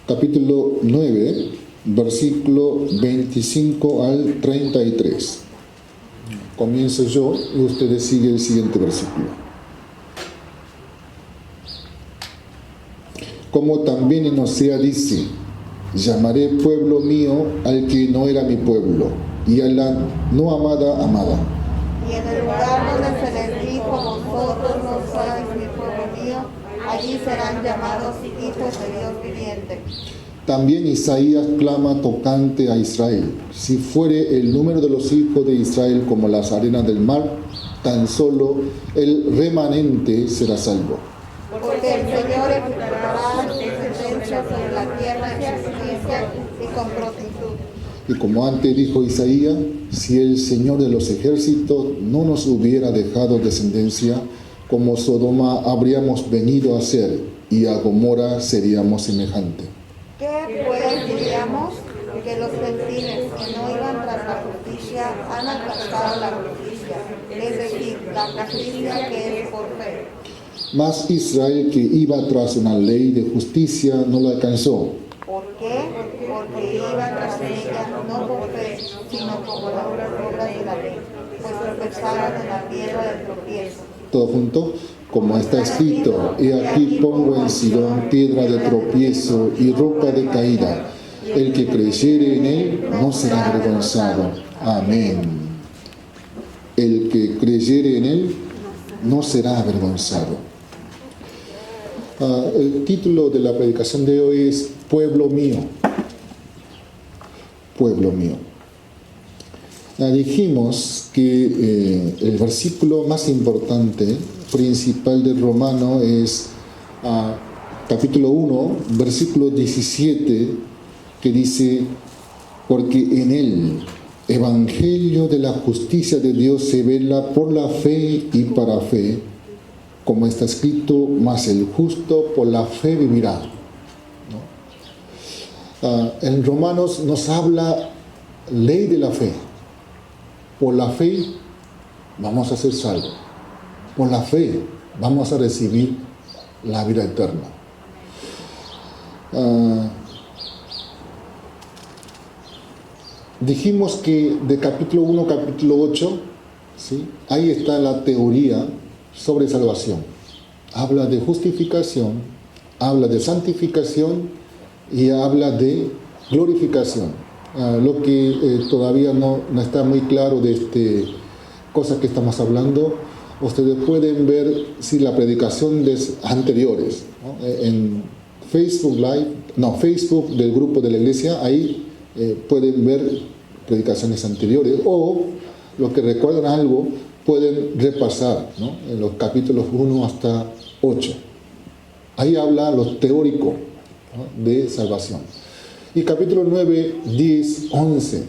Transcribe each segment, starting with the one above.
capítulo 9, versículo 25 al 33. Comienzo yo y ustedes siguen el siguiente versículo. Como también en Osea dice: llamaré pueblo mío al que no era mi pueblo, y a la no amada, amada. Y en el lugar donde se les dijo: vosotros no sois mi pueblo mío, allí serán llamados hijos de Dios viviente. También Isaías clama tocante a Israel: si fuere el número de los hijos de Israel como las arenas del mar, tan solo el remanente será salvo. Porque el Señor ejecutará su sentencia sobre la tierra en justicia y con prontitud. Y como antes dijo Isaías, si el Señor de los ejércitos no nos hubiera dejado descendencia, como Sodoma habríamos venido a ser, y a Gomorra seríamos semejantes. ¿Qué pues diríamos? Que los gentiles que no iban tras la justicia han alcanzado la justicia, es decir, la justicia que es por fe. Mas Israel, que iba tras una ley de justicia, no la alcanzó. ¿Por qué? Porque iban tras ella no por fe, sino como las obras de la ley, pues tropezaron en la piedra del tropiezo. Todo junto, como está escrito: he aquí pongo en Sidón piedra de tropiezo y roca de caída. El que creyere en él no será avergonzado. Amén. El que creyere en él no será avergonzado. El título de la predicación de hoy es Pueblo mío. Pueblo mío. Dijimos que el versículo más importante, principal del Romano, es capítulo 1, versículo 17, que dice: porque en él, evangelio de la justicia de Dios, se vela por la fe y para fe, como está escrito: mas el justo por la fe vivirá. En Romanos nos habla ley de la fe. Por la fe vamos a ser salvos. Por la fe vamos a recibir la vida eterna. Dijimos que de capítulo 1 capítulo 8, ¿sí?, ahí está la teoría sobre salvación. Habla de justificación, habla de santificación y habla de glorificación. Lo que todavía no está muy claro de cosa que estamos hablando, ustedes pueden ver la predicación de anteriores, ¿no? En Facebook Live, Facebook del grupo de la iglesia, ahí pueden ver predicaciones anteriores, o los que recuerdan algo pueden repasar, ¿no?, en los capítulos 1 hasta 8. Ahí habla lo teórico, ¿no?, de salvación. Y capítulo 9, 10, 11, ¿no?,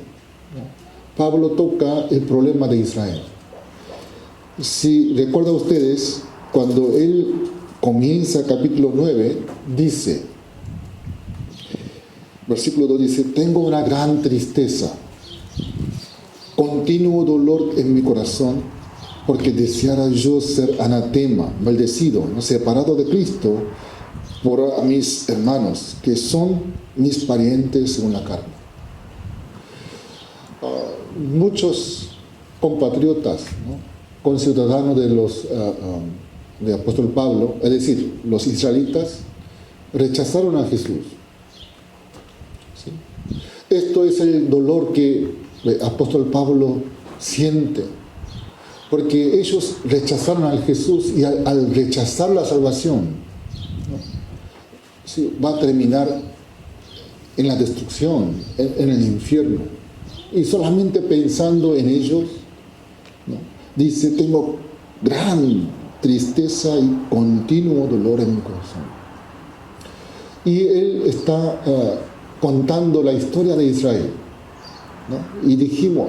Pablo toca el problema de Israel. Si recuerdan ustedes, cuando él comienza capítulo 9, dice, versículo 2 dice: tengo una gran tristeza, continuo dolor en mi corazón, porque deseara yo ser anatema, maldecido, ¿no?, separado de Cristo, por a mis hermanos, que son mis parientes según la carne. Muchos compatriotas, ¿no?, conciudadanos de los de apóstol Pablo, es decir, los israelitas, rechazaron a Jesús. ¿Sí? Esto es el dolor que el apóstol Pablo siente, porque ellos rechazaron a Jesús, y al rechazar la salvación, ¿no?, sí, va a terminar en la destrucción, en el infierno. Y solamente pensando en ellos, ¿no?, dice: tengo gran tristeza y continuo dolor en mi corazón. Y él está contando la historia de Israel, ¿no? Y dijimos,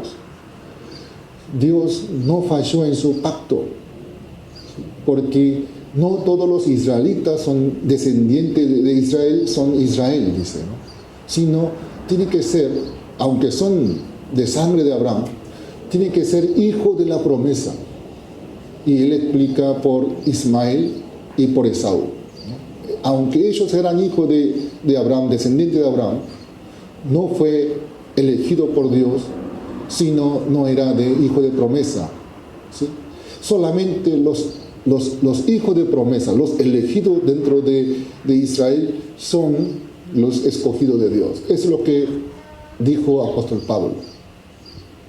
Dios no falló en su pacto, porque no todos los israelitas son descendientes de Israel, son Israel, dice, ¿no?, sino tiene que ser, aunque son de sangre de Abraham, tiene que ser hijo de la promesa. Y él explica por Ismael y por Esaú, ¿no? Aunque ellos eran hijos de de Abraham, descendiente de Abraham, no fue elegido por Dios, sino no era de hijo de promesa, ¿sí? Solamente los hijos de promesa, los elegidos dentro de Israel, son los escogidos de Dios. Es lo que dijo apóstol Pablo.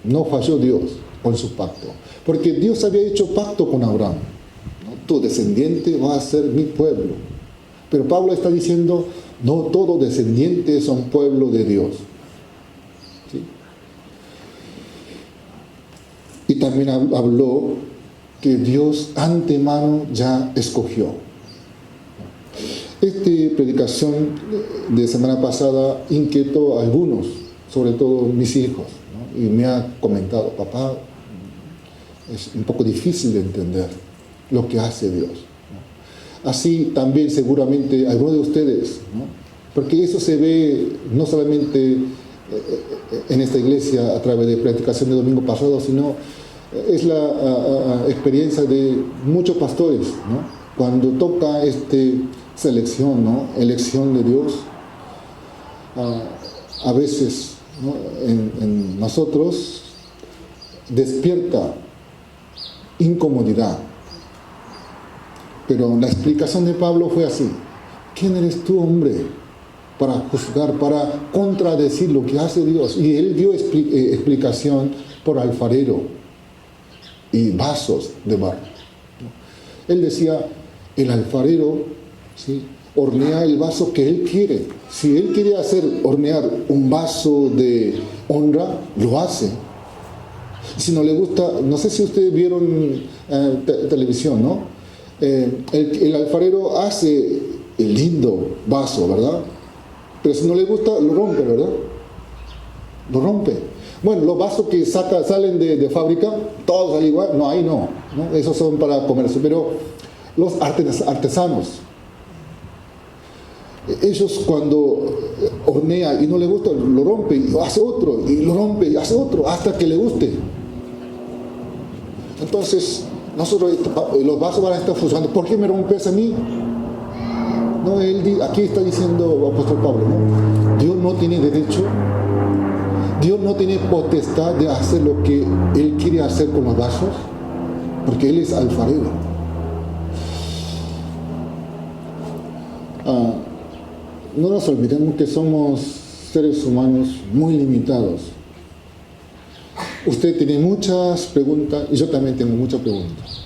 No falló Dios con su pacto, porque Dios había hecho pacto con Abraham, ¿no? Tu descendiente va a ser mi pueblo. Pero Pablo está diciendo, no todos descendientes son pueblo de Dios, ¿sí? Y también habló que Dios antemano ya escogió. Esta predicación de semana pasada inquietó a algunos, sobre todo mis hijos, ¿no? Y me ha comentado, papá, es un poco difícil de entender lo que hace Dios, ¿no? Así también seguramente algunos de ustedes, ¿no? Porque eso se ve no solamente en esta iglesia a través de predicación de domingo pasado, sino es la experiencia de muchos pastores, ¿no? Cuando toca selección, ¿no? Elección de Dios, a veces, ¿no? en nosotros despierta incomodidad. Pero la explicación de Pablo fue así: ¿quién eres tú, hombre, para juzgar, para contradecir lo que hace Dios? Y él dio explicación por alfarero y vasos de barro. Él decía, el alfarero, ¿sí?, hornea el vaso que él quiere. Si él quiere hornear un vaso de honra, lo hace. Si no le gusta, no sé si ustedes vieron televisión, ¿no? El alfarero hace el lindo vaso, ¿verdad? Pero si no le gusta, lo rompe, ¿verdad? Lo rompe. Bueno, los vasos que salen de fábrica, todos al igual, no, ahí no, esos son para comercio. Pero los artesanos, ellos cuando hornea y no le gusta, lo rompe y hace otro, y lo rompe y hace otro, hasta que le guste. Entonces, nosotros, los vasos van a estar funcionando. ¿Por qué me rompes a mí? No, aquí está diciendo el apóstol Pablo, ¿no? Dios no tiene derecho, Dios no tiene potestad de hacer lo que Él quiere hacer con los vasos, porque Él es alfarero. No nos olvidemos que somos seres humanos muy limitados. Usted tiene muchas preguntas y yo también tengo muchas preguntas.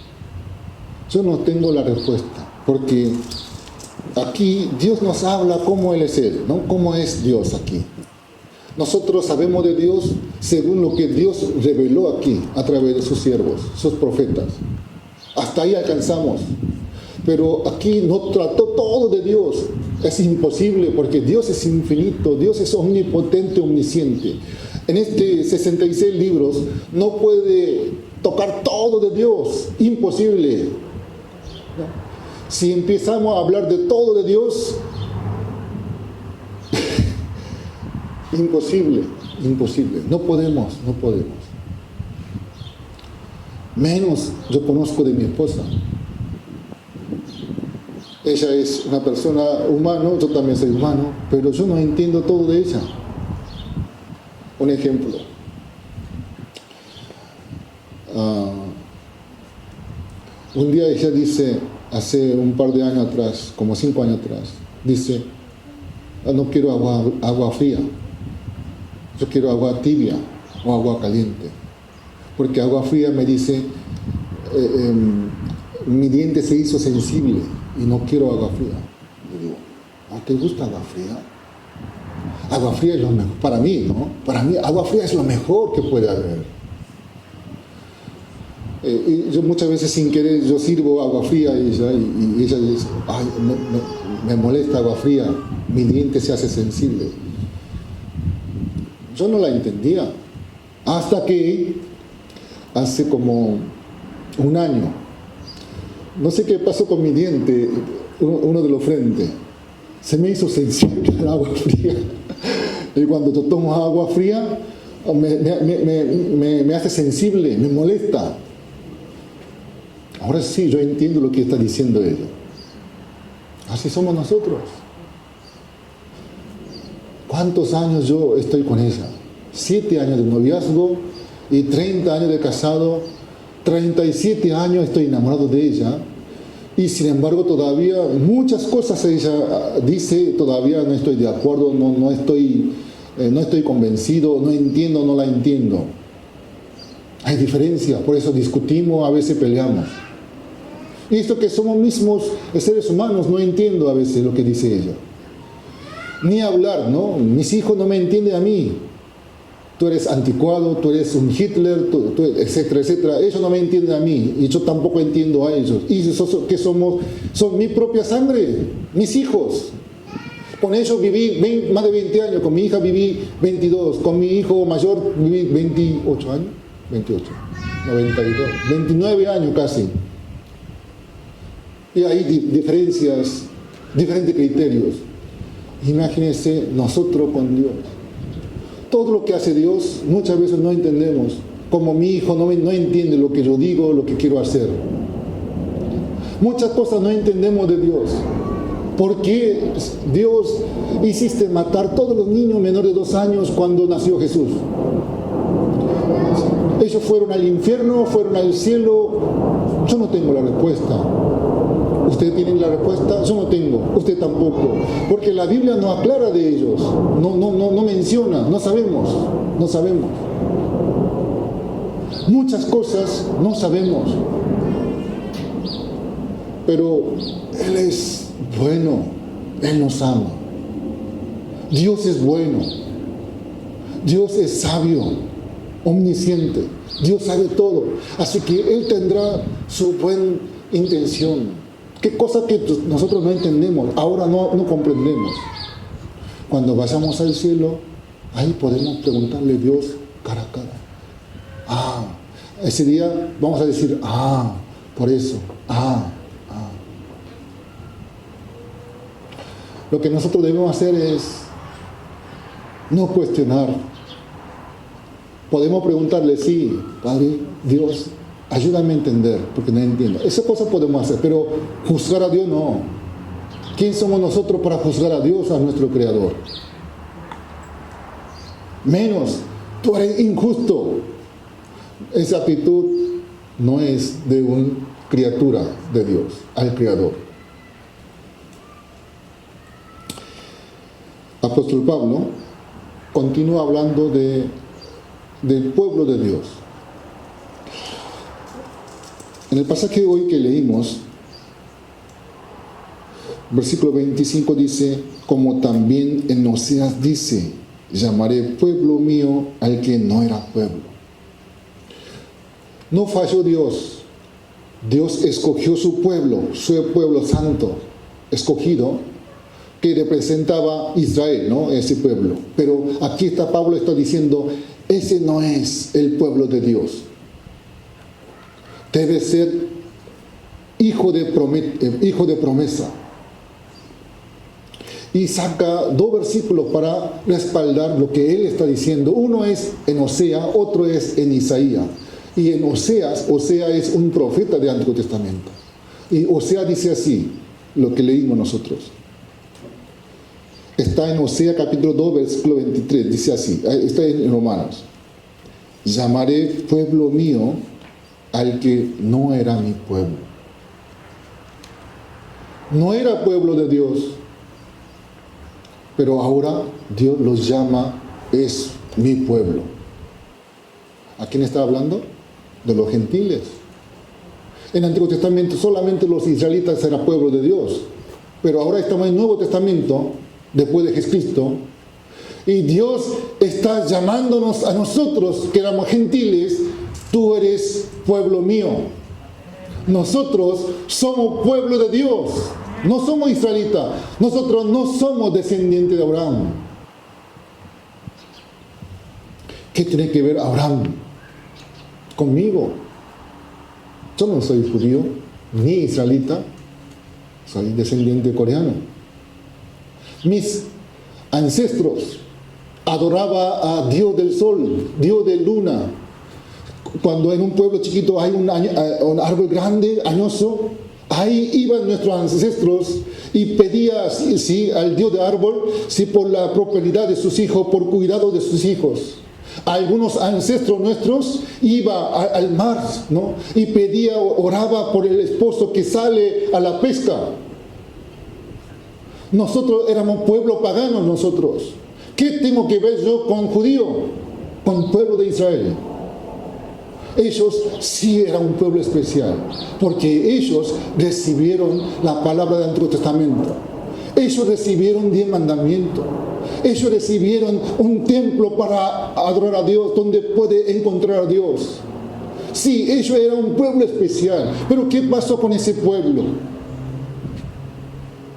Yo no tengo la respuesta, porque aquí Dios nos habla cómo Él es Él, ¿no? Cómo es Dios aquí. Nosotros sabemos de Dios según lo que Dios reveló aquí a través de sus siervos, sus profetas. Hasta ahí alcanzamos. Pero aquí no trató todo de Dios. Es imposible, porque Dios es infinito, Dios es omnipotente, omnisciente. En 66 libros no puede tocar todo de Dios. Imposible. ¿No? Si empezamos a hablar de todo de Dios, imposible. No podemos. Menos yo conozco de mi esposa. Ella es una persona humana, yo también soy humano, pero yo no entiendo todo de ella. Un ejemplo. Un día ella dice, hace un par de años atrás, como 5 años atrás, dice, no quiero agua fría, yo quiero agua tibia o agua caliente, porque agua fría, me dice, mi diente se hizo sensible y no quiero agua fría. Le digo, ¿no te gusta agua fría? Agua fría es lo mejor, para mí, ¿no? Para mí agua fría es lo mejor que puede haber. Y yo muchas veces sin querer yo sirvo agua fría y ella dice, ay, me molesta agua fría, mi diente se hace sensible. Yo no la entendía, hasta que hace como un año, no sé qué pasó con mi diente, uno de los frentes, se me hizo sensible al agua fría. Y cuando yo tomo agua fría, me hace sensible, me molesta. Ahora sí, yo entiendo lo que está diciendo ella. Así somos nosotros. ¿Cuántos años yo estoy con ella? 7 años de noviazgo y 30 años de casado. 37 años estoy enamorado de ella. Y sin embargo todavía muchas cosas ella dice, todavía no estoy de acuerdo, no estoy convencido, no entiendo, no la entiendo. Hay diferencia, por eso discutimos, a veces peleamos. Y esto que somos mismos seres humanos, no entiendo a veces lo que dice ella. Ni hablar, ¿no? Mis hijos no me entienden a mí. Tú eres anticuado, tú eres un Hitler, etcétera, etcétera. Ellos no me entienden a mí y yo tampoco entiendo a ellos. Y esos que somos, son mi propia sangre, mis hijos. Con ellos viví más de 20 años, con mi hija viví 22, con mi hijo mayor viví 28 años, 28, 92, 29 años casi. Y hay diferencias, diferentes criterios. Imagínense nosotros con Dios. Todo lo que hace Dios muchas veces no entendemos. Como mi hijo no entiende lo que yo digo, lo que quiero hacer. Muchas cosas no entendemos de Dios. ¿Por qué Dios hiciste matar todos los niños menores de 2 años cuando nació Jesús? Ellos fueron al infierno, fueron al cielo. Yo no tengo la respuesta. ¿Ustedes tienen la respuesta? Yo no tengo, usted tampoco. Porque la Biblia no aclara de ellos, no menciona, no sabemos. Muchas cosas no sabemos. Pero Él es bueno, Él nos ama. Dios es bueno, Dios es sabio, omnisciente, Dios sabe todo. Así que Él tendrá su buena intención. ¿Qué cosa que nosotros no entendemos, ahora no comprendemos? Cuando vayamos al cielo, ahí podemos preguntarle a Dios cara a cara. Ese día vamos a decir, por eso, Lo que nosotros debemos hacer es no cuestionar. Podemos preguntarle, sí, Padre, Dios, ayúdame a entender, porque no entiendo. Esas cosas podemos hacer, pero juzgar a Dios no. ¿Quién somos nosotros para juzgar a Dios, a nuestro Creador? Menos, tú eres injusto. Esa actitud no es de una criatura de Dios, al Creador. Apóstol Pablo continúa hablando del pueblo de Dios. En el pasaje hoy que leímos, versículo 25 dice, como también en Oseas dice, llamaré pueblo mío al que no era pueblo. No falló Dios. Dios escogió su pueblo santo, escogido, que representaba Israel, ¿no? Ese pueblo. Pero aquí Pablo está diciendo, ese no es el pueblo de Dios. Debe ser hijo de promesa. Y saca 2 versículos para respaldar lo que él está diciendo. Uno es en Oseas, otro es en Isaías. Y en Oseas es un profeta del Antiguo Testamento. Y Oseas dice así, lo que leímos nosotros. Está en Oseas capítulo 2, versículo 23, dice así, está en Romanos. Llamaré pueblo mío al que no era mi pueblo. No era pueblo de Dios, pero ahora Dios los llama, es mi pueblo. ¿A quién está hablando? De los gentiles. En el Antiguo Testamento solamente los israelitas eran pueblo de Dios, pero ahora estamos en el Nuevo Testamento, después de Jesucristo, y Dios está llamándonos a nosotros, que éramos gentiles, tú eres pueblo mío. Nosotros somos pueblo de Dios, no somos israelitas, nosotros no somos descendientes de Abraham. ¿Qué tiene que ver Abraham conmigo? Yo no soy judío, ni israelita, soy descendiente coreano. Mis ancestros adoraban a Dios del sol, Dios de luna. Cuando en un pueblo chiquito hay un árbol grande, añoso, ahí iban nuestros ancestros y pedía sí, al dios de árbol, sí, por la prosperidad de sus hijos, por cuidado de sus hijos. Algunos ancestros nuestros iba al mar, ¿no? Y pedía, oraba por el esposo que sale a la pesca. Nosotros éramos pueblo pagano nosotros. ¿Qué tengo que ver yo con judío? Con el pueblo de Israel. Ellos sí eran un pueblo especial, porque ellos recibieron la palabra del Antiguo Testamento. Ellos recibieron 10 mandamientos. Ellos recibieron un templo para adorar a Dios, donde puede encontrar a Dios. Sí, ellos eran un pueblo especial. Pero ¿qué pasó con ese pueblo?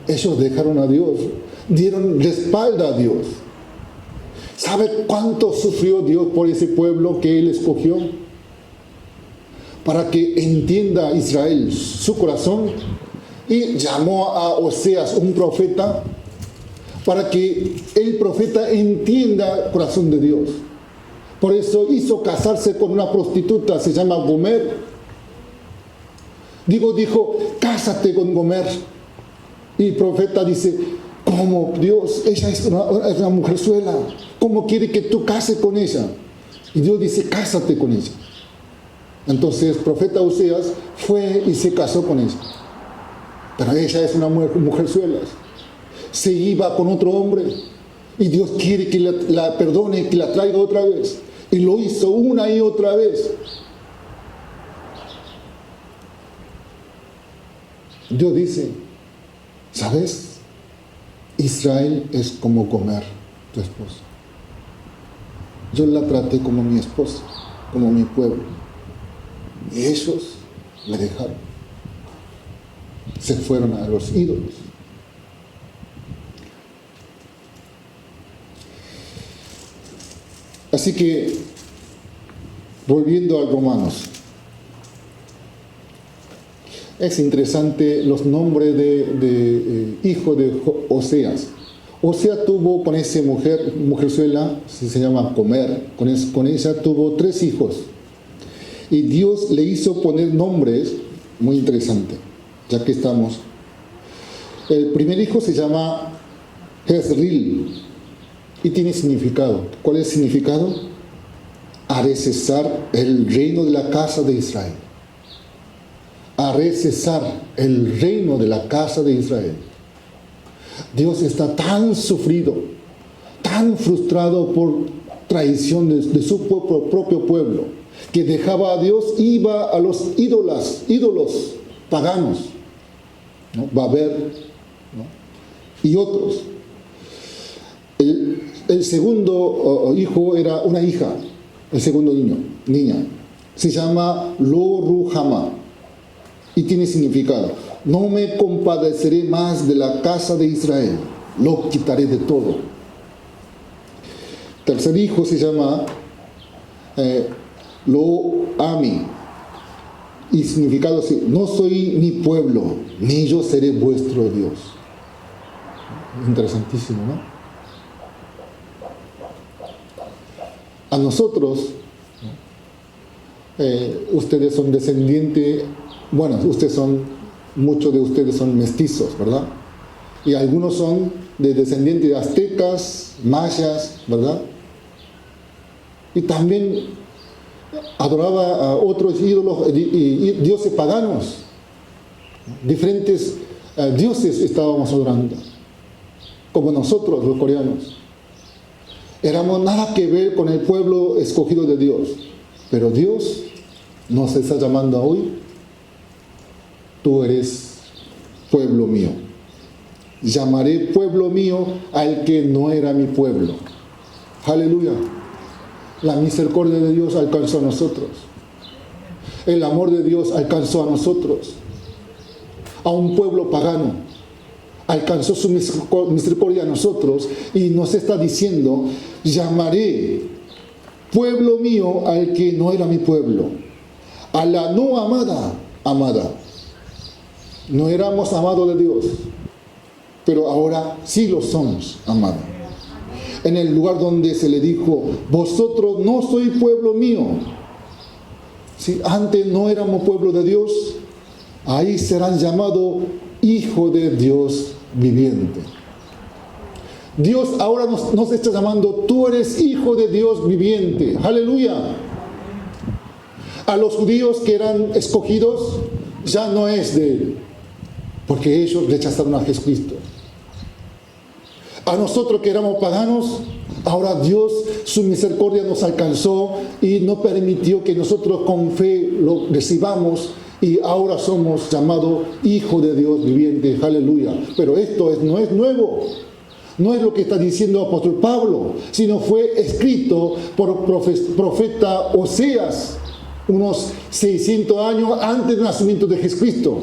Ellos dejaron a Dios, dieron la espalda a Dios. ¿Sabe cuánto sufrió Dios por ese pueblo que Él escogió? Para que entienda Israel su corazón, y llamó a Oseas, un profeta, para que el profeta entienda el corazón de Dios. Por eso hizo casarse con una prostituta, se llama Gomer. Dijo, cásate con Gomer. Y el profeta dice, ¿cómo Dios? Ella es una mujerzuela. ¿Cómo quiere que tú cases con ella? Y Dios dice, cásate con ella. Entonces el profeta Oseas fue y se casó con ella. Pero ella es una mujerzuela. Se iba con otro hombre. Y Dios quiere que la perdone, que la traiga otra vez. Y lo hizo una y otra vez. Dios dice, ¿sabes? Israel es como Gomer, tu esposa. Yo la traté como mi esposa, como mi pueblo. Y ellos me dejaron. Se fueron a los ídolos. Así que, volviendo a Romanos, es interesante los nombres de hijo de Oseas. Oseas tuvo con esa mujerzuela, se llama Gomer, con ella tuvo 3 hijos. Y Dios le hizo poner nombres muy interesantes, ya que estamos. El primer hijo se llama Jezreel y tiene significado. ¿Cuál es el significado? Haré cesar el reino de la casa de Israel. Haré cesar el reino de la casa de Israel. Dios está tan sufrido, tan frustrado por traición de su propio pueblo, que dejaba a Dios, iba a los ídolos paganos, ¿no? Babel, ¿no? Y otros. El segundo hijo era una hija, el segundo niña. Se llama Lo Ruhamah y tiene significado: no me compadeceré más de la casa de Israel, lo quitaré de todo. Tercer hijo se llama Lo Ami y significado así: no soy mi pueblo, ni yo seré vuestro Dios. Interesantísimo, ¿no? A nosotros, ustedes son descendientes, bueno, muchos de ustedes son mestizos, ¿verdad? Y algunos son de descendientes de aztecas, mayas, ¿verdad? Y también adoraba a otros ídolos y dioses paganos. Diferentes dioses estábamos adorando, como nosotros los coreanos. Éramos nada que ver con el pueblo escogido de Dios. Pero Dios nos está llamando hoy: tú eres pueblo mío. Llamaré pueblo mío al que no era mi pueblo. Aleluya. La misericordia de Dios alcanzó a nosotros. El amor de Dios alcanzó a nosotros. A un pueblo pagano alcanzó su misericordia a nosotros y nos está diciendo: llamaré pueblo mío al que no era mi pueblo, a la no amada. No éramos amados de Dios, pero ahora sí lo somos amados. En el lugar donde se le dijo: vosotros no sois pueblo mío. Si antes no éramos pueblo de Dios, ahí serán llamados hijo de Dios viviente. Dios ahora nos está llamando, tú eres hijo de Dios viviente. ¡Aleluya! A los judíos que eran escogidos, ya no es de Él, porque ellos rechazaron a Jesucristo. A nosotros que éramos paganos, ahora Dios, su misericordia nos alcanzó y nos permitió que nosotros con fe lo recibamos y ahora somos llamados hijos de Dios viviente. Aleluya. Pero esto no es nuevo. No es lo que está diciendo el apóstol Pablo, sino fue escrito por profeta Oseas unos 600 años antes del nacimiento de Jesucristo.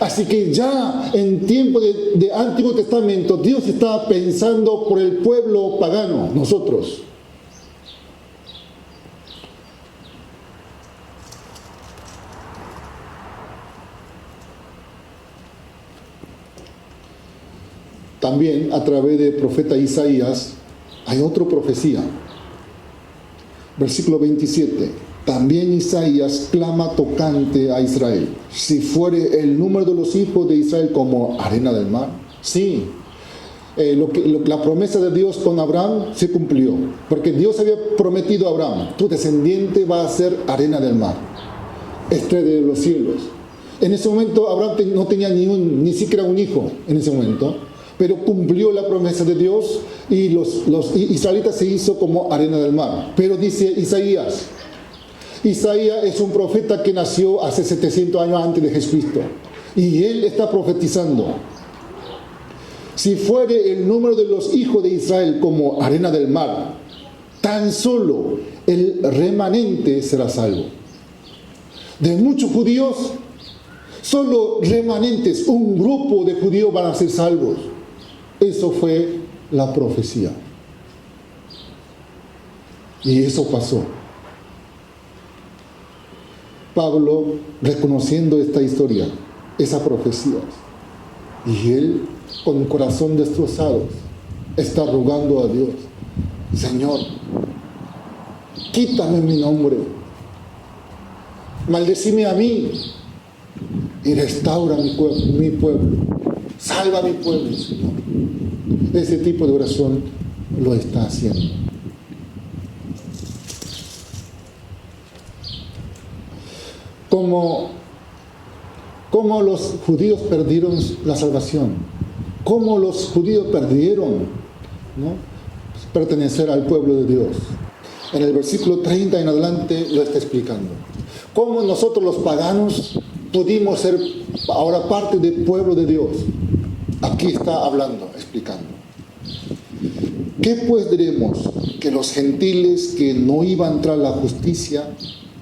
Así que ya en tiempo de Antiguo Testamento, Dios estaba pensando por el pueblo pagano, nosotros. También a través del profeta Isaías hay otra profecía. Versículo 27. También Isaías clama tocante a Israel. Si fuere el número de los hijos de Israel como arena del mar. Sí, la promesa de Dios con Abraham se cumplió. Porque Dios había prometido a Abraham, tu descendiente va a ser arena del mar, estrella de los cielos. En ese momento Abraham no tenía ni siquiera un hijo en ese momento. Pero cumplió la promesa de Dios y los israelitas se hizo como arena del mar. Pero dice Isaías es un profeta que nació hace 700 años antes de Jesucristo. Y él está profetizando. Si fuere el número de los hijos de Israel como arena del mar, tan solo el remanente será salvo. De muchos judíos, solo remanentes, un grupo de judíos van a ser salvos. Eso fue la profecía. Y eso pasó. Pablo, reconociendo esta historia, esa profecía, y él, con el corazón destrozado, está rogando a Dios, Señor, quítame mi nombre, maldecime a mí, y restaura mi pueblo, salva a mi pueblo, Señor. Ese tipo de oración lo está haciendo. Como los judíos perdieron la salvación, como los judíos perdieron, ¿no?, pertenecer al pueblo de Dios. En el versículo 30 en adelante lo está explicando. Cómo nosotros los paganos pudimos ser ahora parte del pueblo de Dios. Aquí está hablando, explicando. ¿Qué pues diremos? Que los gentiles que no iban a entrar a la justicia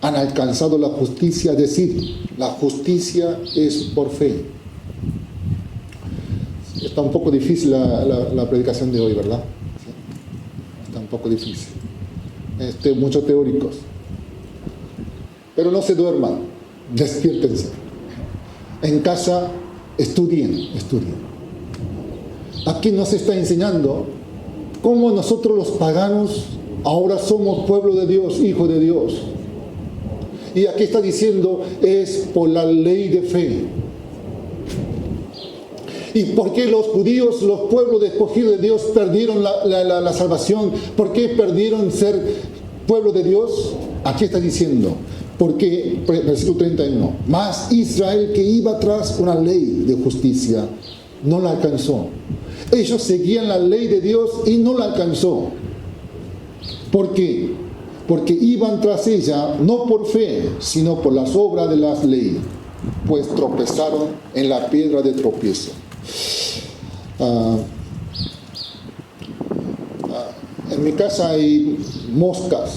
han alcanzado la justicia, es decir, la justicia es por fe. Está un poco difícil la predicación de hoy, ¿verdad? ¿Sí? Está un poco difícil. Muchos teóricos. Pero no se duerman, despiértense. En casa, estudien. Aquí nos está enseñando cómo nosotros los paganos ahora somos pueblo de Dios, hijo de Dios. Y aquí está diciendo, es por la ley de fe. ¿Y por qué los judíos, los pueblos escogidos de Dios, perdieron la salvación? ¿Por qué perdieron ser pueblo de Dios? Aquí está diciendo, porque, versículo 31, mas Israel que iba tras una ley de justicia, no la alcanzó. Ellos seguían la ley de Dios y no la alcanzó. ¿Por qué? Porque iban tras ella no por fe, sino por las obras de las leyes, pues tropezaron en la piedra de tropiezo. En mi casa hay moscas.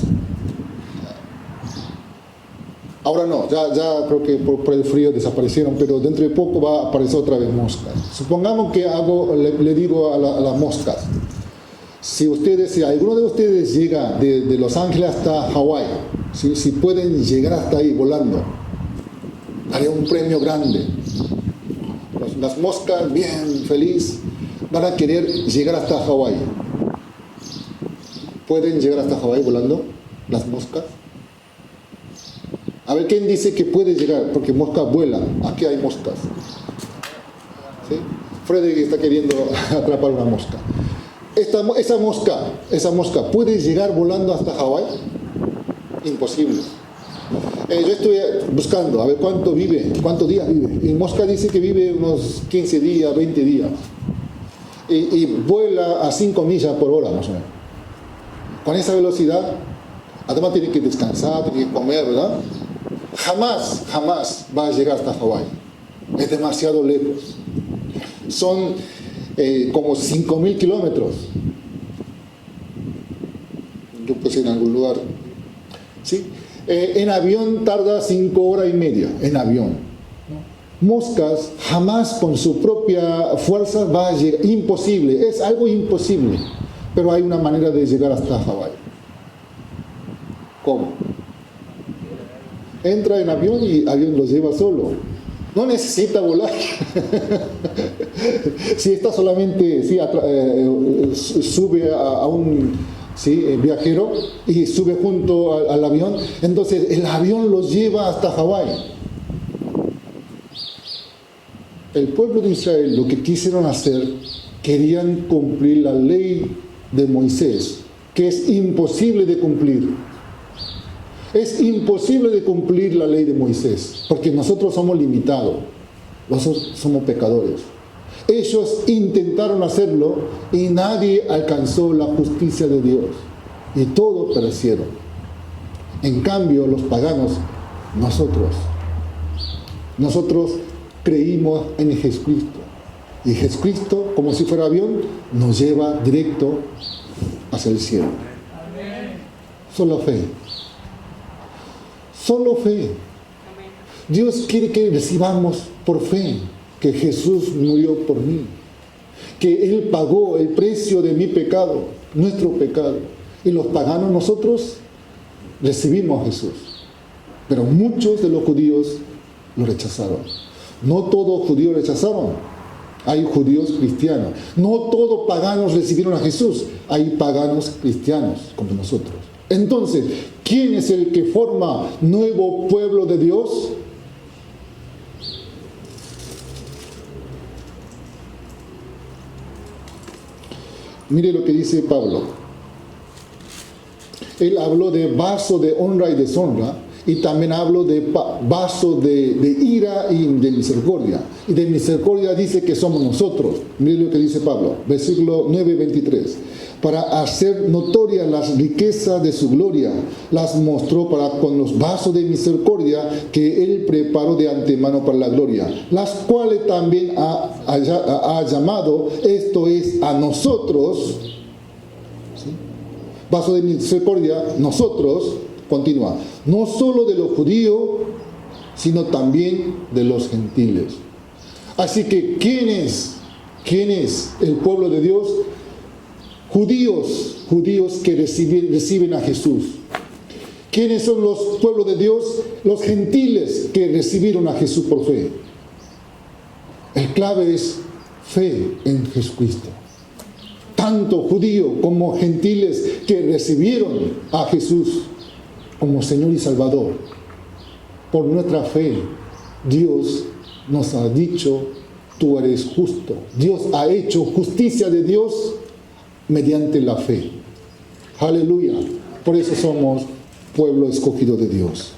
Ahora no, ya creo que por el frío desaparecieron, pero dentro de poco va a aparecer otra vez moscas. Supongamos que le digo a las moscas, si alguno de ustedes llega de Los Ángeles hasta Hawái, si pueden llegar hasta ahí volando, haré un premio grande. Las moscas, bien feliz, van a querer llegar hasta Hawái. ¿Pueden llegar hasta Hawái volando las moscas? A ver, ¿quién dice que puede llegar? Porque moscas vuelan. Aquí hay moscas. ¿Sí? Frederick está queriendo atrapar una mosca. Esa mosca puede llegar volando hasta Hawái. Imposible. Yo estuve buscando a ver cuántos días vive. Y mosca dice que vive unos 15 días, 20 días. Y vuela a 5 millas por hora, más o menos. Con esa velocidad, además tiene que descansar, tiene que comer, ¿verdad? Jamás va a llegar hasta Hawái. Es demasiado lejos. Son como 5.000 kilómetros. Yo puse en algún lugar. ¿Sí? En avión tarda 5 horas y media, en avión. Moscas jamás con su propia fuerza va a llegar. Imposible, es algo imposible. Pero hay una manera de llegar hasta Hawái. ¿Cómo? Entra en avión y el avión lo lleva solo. No necesita volar. Si está solamente, sube a un viajero y sube junto al avión, entonces el avión lo lleva hasta Hawái. El pueblo de Israel lo que quisieron hacer, querían cumplir la ley de Moisés, que es imposible de cumplir. Es imposible de cumplir la ley de Moisés, porque nosotros somos limitados, nosotros somos pecadores. Ellos intentaron hacerlo y nadie alcanzó la justicia de Dios, y todos perecieron. En cambio, los paganos, nosotros creímos en Jesucristo, y Jesucristo, como si fuera avión, nos lleva directo hacia el cielo. Solo fe. Solo fe. Dios quiere que recibamos por fe que Jesús murió por mí, que Él pagó el precio de mi pecado, nuestro pecado. Y los paganos, nosotros recibimos a Jesús. Pero muchos de los judíos lo rechazaron. No todos los judíos rechazaron. Hay judíos cristianos. No todos paganos recibieron a Jesús. Hay paganos cristianos como nosotros. Entonces, ¿quién es el que forma nuevo pueblo de Dios? Mire lo que dice Pablo. Él habló de vaso de honra y deshonra, y también habló de vaso de ira y de misericordia. Y de misericordia dice que somos nosotros. Mire lo que dice Pablo, versículo 9:23. Para hacer notorias las riquezas de su gloria, las mostró con los vasos de misericordia que Él preparó de antemano para la gloria, las cuales también ha llamado, esto es, a nosotros, ¿sí? Vaso de misericordia, nosotros, continúa, no solo de los judíos, sino también de los gentiles. Así que, ¿quién es el pueblo de Dios? Judíos que reciben a Jesús. ¿Quiénes son los pueblos de Dios? Los gentiles que recibieron a Jesús por fe. El clave es fe en Jesucristo. Tanto judíos como gentiles que recibieron a Jesús como Señor y Salvador. Por nuestra fe, Dios nos ha dicho, tú eres justo. Dios ha hecho justicia de Dios mediante la fe. Aleluya. Por eso somos pueblo escogido de Dios.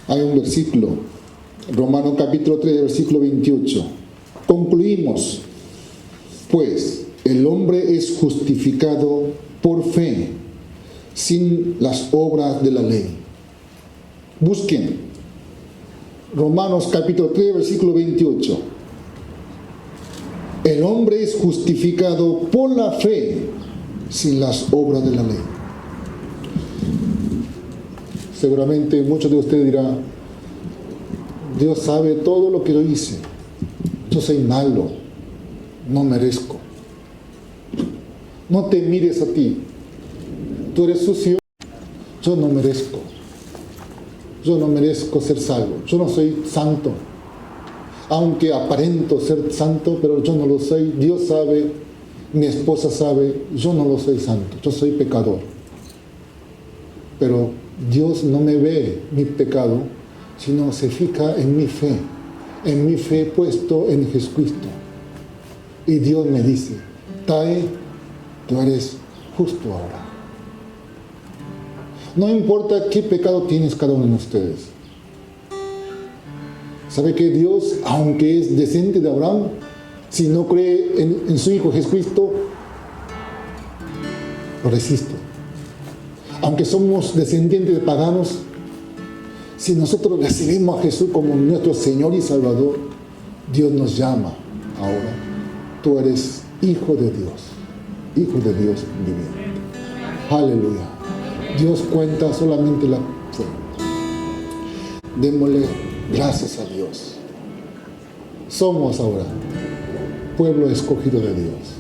Hay un versículo, Romanos capítulo 3, versículo 28. Concluimos, pues, el hombre es justificado por fe, sin las obras de la ley. Busquen Romanos capítulo 3, versículo 28. El hombre es justificado por la fe, sin las obras de la ley. Seguramente muchos de ustedes dirán, Dios sabe todo lo que yo hice. Yo soy malo, no merezco. No te mires a ti. Tú eres sucio, yo no merezco. Yo no merezco ser salvo. Yo no soy santo. Aunque aparento ser santo, pero yo no lo soy. Dios sabe, mi esposa sabe, yo no lo soy santo. Yo soy pecador. Pero Dios no me ve mi pecado, sino se fija en mi fe puesto en Jesucristo. Y Dios me dice, Tai, tú eres justo ahora. No importa qué pecado tienes cada uno de ustedes. ¿Sabe que Dios, aunque es descendiente de Abraham, si no cree en su Hijo Jesucristo, lo resiste? Aunque somos descendientes de paganos, si nosotros recibimos a Jesús como nuestro Señor y Salvador, Dios nos llama ahora. Tú eres hijo de Dios viviente. Aleluya. Dios cuenta solamente la fe. Démosle gracias a Dios. Somos ahora pueblo escogido de Dios.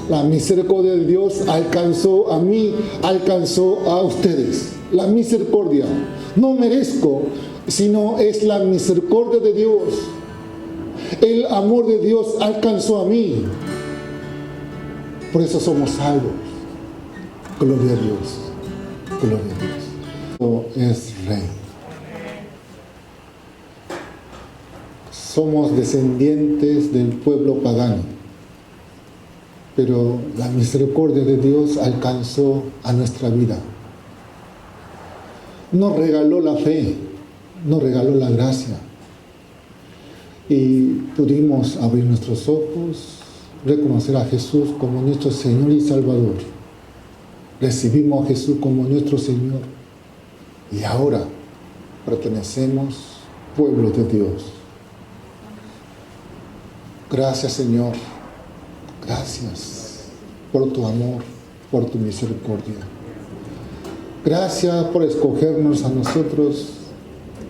La misericordia de Dios alcanzó a mí, alcanzó a ustedes. La misericordia. No merezco, sino es la misericordia de Dios. El amor de Dios alcanzó a mí. Por eso somos salvos. Gloria a Dios. Gloria a Dios. Es Rey. Somos descendientes del pueblo pagano, pero la misericordia de Dios alcanzó a nuestra vida. Nos regaló la fe, nos regaló la gracia, y pudimos abrir nuestros ojos, reconocer a Jesús como nuestro Señor y Salvador. Recibimos a Jesús como nuestro Señor, y ahora pertenecemos al pueblo de Dios. Gracias, Señor. Gracias por tu amor, por tu misericordia. Gracias por escogernos a nosotros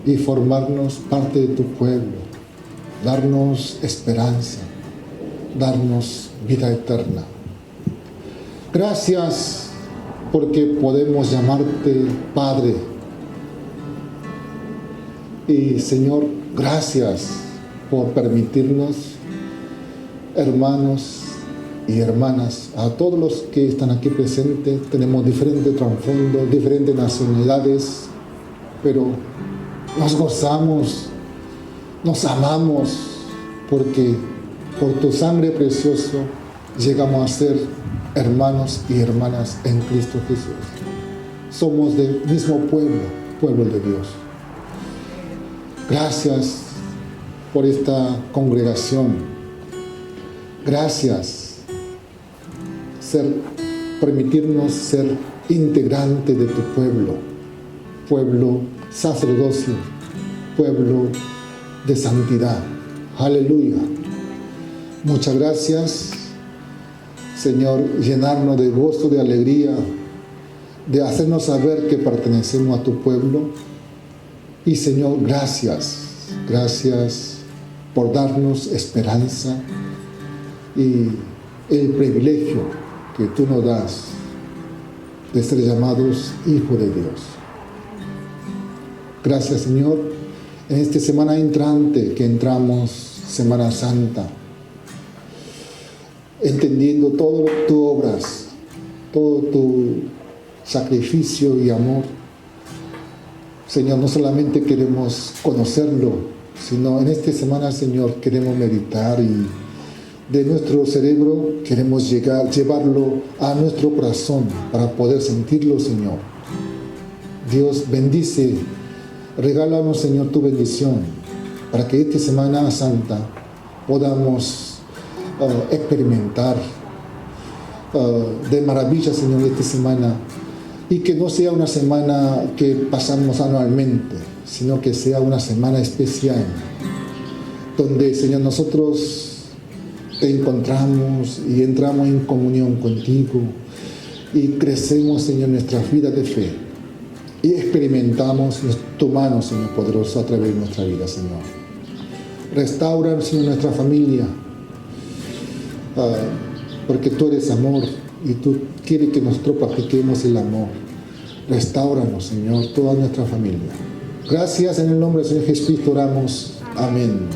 y formarnos parte de tu pueblo. Darnos esperanza, darnos vida eterna. Gracias porque podemos llamarte Padre. Y Señor, gracias por permitirnos, hermanos y hermanas, a todos los que están aquí presentes, tenemos diferentes trasfondos, diferentes nacionalidades, pero nos gozamos, nos amamos, porque por tu sangre preciosa llegamos a ser hermanos y hermanas en Cristo Jesús. Somos del mismo pueblo, pueblo de Dios. Gracias por esta congregación. Gracias permitirnos ser integrantes de tu pueblo, pueblo sacerdocio, pueblo de santidad. Aleluya. Muchas gracias, Señor, llenarnos de gozo, de alegría, de hacernos saber que pertenecemos a tu pueblo. Y Señor, gracias por darnos esperanza y el privilegio que tú nos das de ser llamados hijos de Dios. Gracias, Señor, en esta semana entrante que entramos, Semana Santa, entendiendo todo lo que tú obras, todo tu sacrificio y amor. Señor, no solamente queremos conocerlo, sino en esta semana, Señor, queremos meditar y de nuestro cerebro queremos llevarlo a nuestro corazón para poder sentirlo, Señor. Dios, bendice, regálanos, Señor, tu bendición para que esta Semana Santa podamos experimentar de maravilla, Señor, esta semana, y que no sea una semana que pasamos anualmente, sino que sea una semana especial donde, Señor, nosotros te encontramos y entramos en comunión contigo y crecemos, Señor, nuestras vidas de fe y experimentamos tu mano, Señor, poderoso a través de nuestra vida, Señor. Restaura, Señor, nuestra familia, porque tú eres amor y tú quieres que nosotros practiquemos el amor. Restáuranos, Señor, toda nuestra familia. Gracias, en el nombre del Señor Jesucristo oramos. Amén.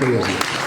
Gloria a Dios.